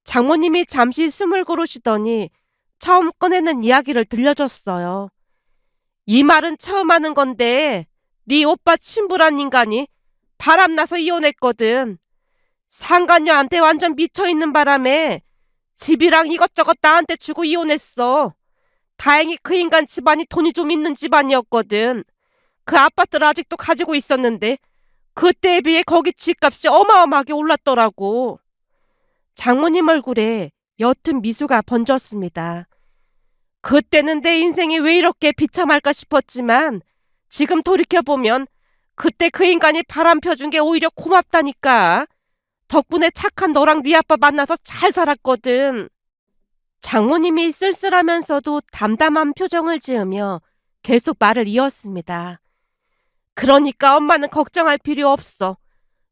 장모님이 잠시 숨을 고르시더니 처음 꺼내는 이야기를 들려줬어요. 이 말은 처음 하는 건데 네 오빠 친부란 인간이 바람나서 이혼했거든. 상간녀한테 완전 미쳐있는 바람에 집이랑 이것저것 나한테 주고 이혼했어. 다행히 그 인간 집안이 돈이 좀 있는 집안이었거든. 그 아파트를 아직도 가지고 있었는데 그때에 비해 거기 집값이 어마어마하게 올랐더라고. 장모님 얼굴에 옅은 미소가 번졌습니다. 그때는 내 인생이 왜 이렇게 비참할까 싶었지만 지금 돌이켜보면 그때 그 인간이 바람 펴준 게 오히려 고맙다니까. 덕분에 착한 너랑 네 아빠 만나서 잘 살았거든. 장모님이 쓸쓸하면서도 담담한 표정을 지으며 계속 말을 이었습니다. 그러니까 엄마는 걱정할 필요 없어.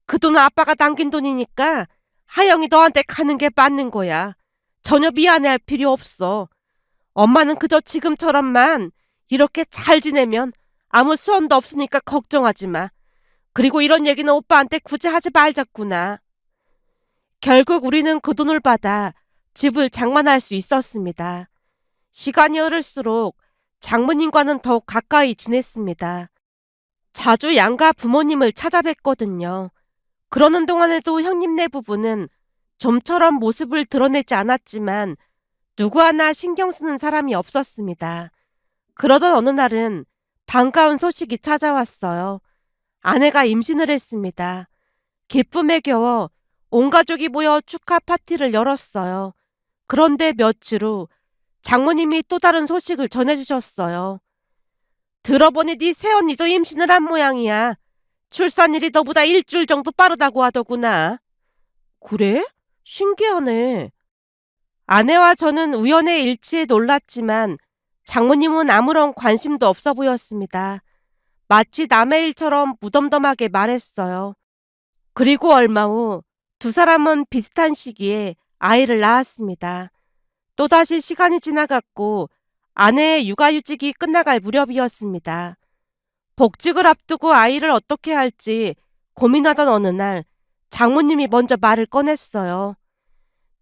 그 돈은 아빠가 남긴 돈이니까 하영이 너한테 가는 게 맞는 거야. 전혀 미안해할 필요 없어. 엄마는 그저 지금처럼만 이렇게 잘 지내면 아무 수언도 없으니까 걱정하지 마. 그리고 이런 얘기는 오빠한테 굳이 하지 말자꾸나. 결국 우리는 그 돈을 받아 집을 장만할 수 있었습니다. 시간이 흐를수록 장모님과는 더욱 가까이 지냈습니다. 자주 양가 부모님을 찾아뵀거든요. 그러는 동안에도 형님네 부부는 좀처럼 모습을 드러내지 않았지만 누구 하나 신경 쓰는 사람이 없었습니다. 그러던 어느 날은 반가운 소식이 찾아왔어요. 아내가 임신을 했습니다. 기쁨에 겨워 온 가족이 모여 축하 파티를 열었어요. 그런데 며칠 후 장모님이 또 다른 소식을 전해주셨어요. 들어보니 네 새언니도 임신을 한 모양이야. 출산일이 너보다 일주일 정도 빠르다고 하더구나. 그래? 신기하네. 아내와 저는 우연의 일치에 놀랐지만 장모님은 아무런 관심도 없어 보였습니다. 마치 남의 일처럼 무덤덤하게 말했어요. 그리고 얼마 후 두 사람은 비슷한 시기에 아이를 낳았습니다. 또다시 시간이 지나갔고 아내의 육아휴직이 끝나갈 무렵이었습니다. 복직을 앞두고 아이를 어떻게 할지 고민하던 어느 날 장모님이 먼저 말을 꺼냈어요.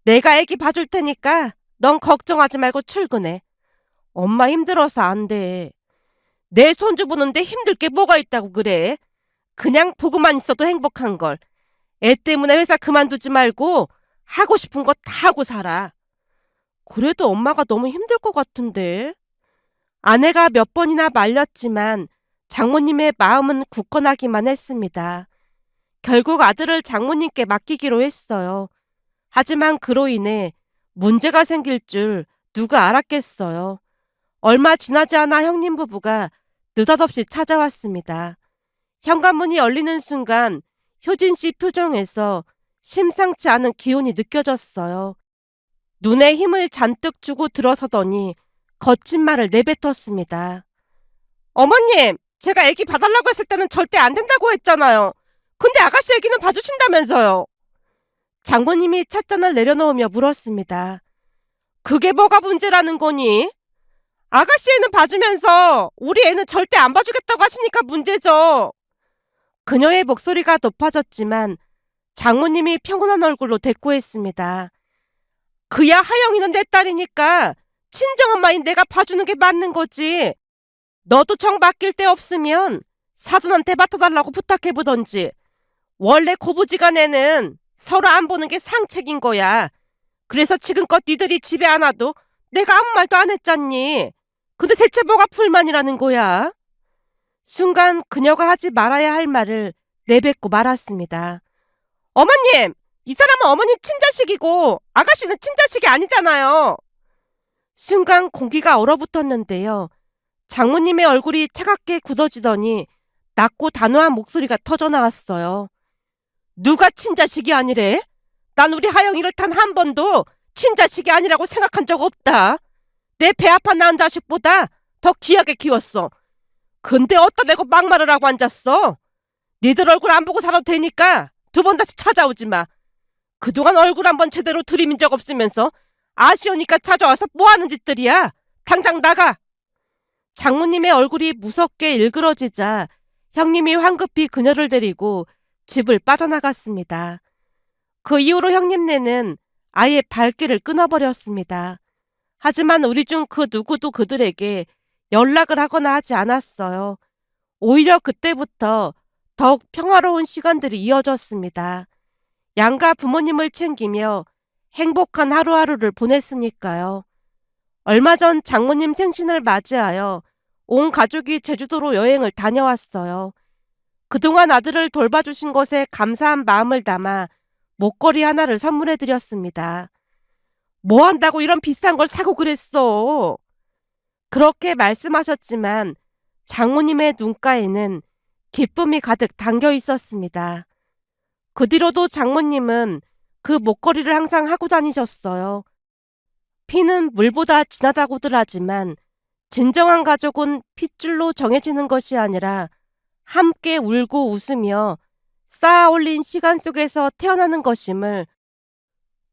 내가 애기 봐줄 테니까 넌 걱정하지 말고 출근해. 엄마 힘들어서 안 돼. 내 손주 보는데 힘들 게 뭐가 있다고 그래. 그냥 보고만 있어도 행복한 걸. 애 때문에 회사 그만두지 말고 하고 싶은 거 다 하고 살아. 그래도 엄마가 너무 힘들 것 같은데. 아내가 몇 번이나 말렸지만 장모님의 마음은 굳건하기만 했습니다. 결국 아들을 장모님께 맡기기로 했어요. 하지만 그로 인해 문제가 생길 줄 누가 알았겠어요. 얼마 지나지 않아 형님 부부가 느닷없이 찾아왔습니다. 현관문이 열리는 순간 효진 씨 표정에서 심상치 않은 기운이 느껴졌어요. 눈에 힘을 잔뜩 주고 들어서더니 거친 말을 내뱉었습니다. 어머님, 제가 애기 봐달라고 했을 때는 절대 안 된다고 했잖아요. 근데 아가씨 애기는 봐주신다면서요. 장모님이 찻잔을 내려놓으며 물었습니다. 그게 뭐가 문제라는 거니? 아가씨 애는 봐주면서 우리 애는 절대 안 봐주겠다고 하시니까 문제죠. 그녀의 목소리가 높아졌지만 장모님이 평온한 얼굴로 대꾸했습니다. 그야 하영이는 내 딸이니까 친정엄마인 내가 봐주는 게 맞는 거지. 너도 정 맡길 데 없으면 사돈한테 맡아달라고 부탁해보던지. 원래 고부지간에는 서로 안 보는 게 상책인 거야. 그래서 지금껏 니들이 집에 안 와도 내가 아무 말도 안 했잖니. 근데 대체 뭐가 불만이라는 거야? 순간 그녀가 하지 말아야 할 말을 내뱉고 말았습니다. 어머님! 이 사람은 어머님 친자식이고 아가씨는 친자식이 아니잖아요. 순간 공기가 얼어붙었는데요. 장모님의 얼굴이 차갑게 굳어지더니 낮고 단호한 목소리가 터져나왔어요. 누가 친자식이 아니래? 난 우리 하영이를 단 한 번도 친자식이 아니라고 생각한 적 없다. 내 배 아파 낳은 자식보다 더 귀하게 키웠어. 근데 어디다 대고 막말을 하고 앉았어? 니들 얼굴 안 보고 살아도 되니까 두 번 다시 찾아오지 마. 그동안 얼굴 한 번 제대로 들이민 적 없으면서 아쉬우니까 찾아와서 뭐 하는 짓들이야? 당장 나가! 장모님의 얼굴이 무섭게 일그러지자 형님이 황급히 그녀를 데리고 집을 빠져나갔습니다. 그 이후로 형님네는 아예 발길을 끊어버렸습니다. 하지만 우리 중 그 누구도 그들에게 연락을 하거나 하지 않았어요. 오히려 그때부터 더욱 평화로운 시간들이 이어졌습니다. 양가 부모님을 챙기며 행복한 하루하루를 보냈으니까요. 얼마 전 장모님 생신을 맞이하여 온 가족이 제주도로 여행을 다녀왔어요. 그동안 아들을 돌봐주신 것에 감사한 마음을 담아 목걸이 하나를 선물해드렸습니다. 뭐 한다고 이런 비싼 걸 사고 그랬어? 그렇게 말씀하셨지만 장모님의 눈가에는 기쁨이 가득 담겨 있었습니다. 그 뒤로도 장모님은 그 목걸이를 항상 하고 다니셨어요. 피는 물보다 진하다고들 하지만 진정한 가족은 핏줄로 정해지는 것이 아니라 함께 울고 웃으며 쌓아 올린 시간 속에서 태어나는 것임을,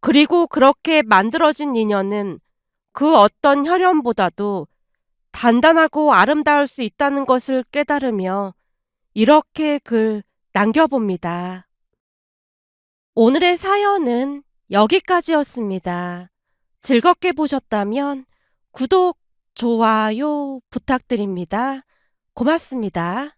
그리고 그렇게 만들어진 인연은 그 어떤 혈연보다도 단단하고 아름다울 수 있다는 것을 깨달으며 이렇게 글 남겨봅니다. 오늘의 사연은 여기까지였습니다. 즐겁게 보셨다면 구독, 좋아요 부탁드립니다. 고맙습니다.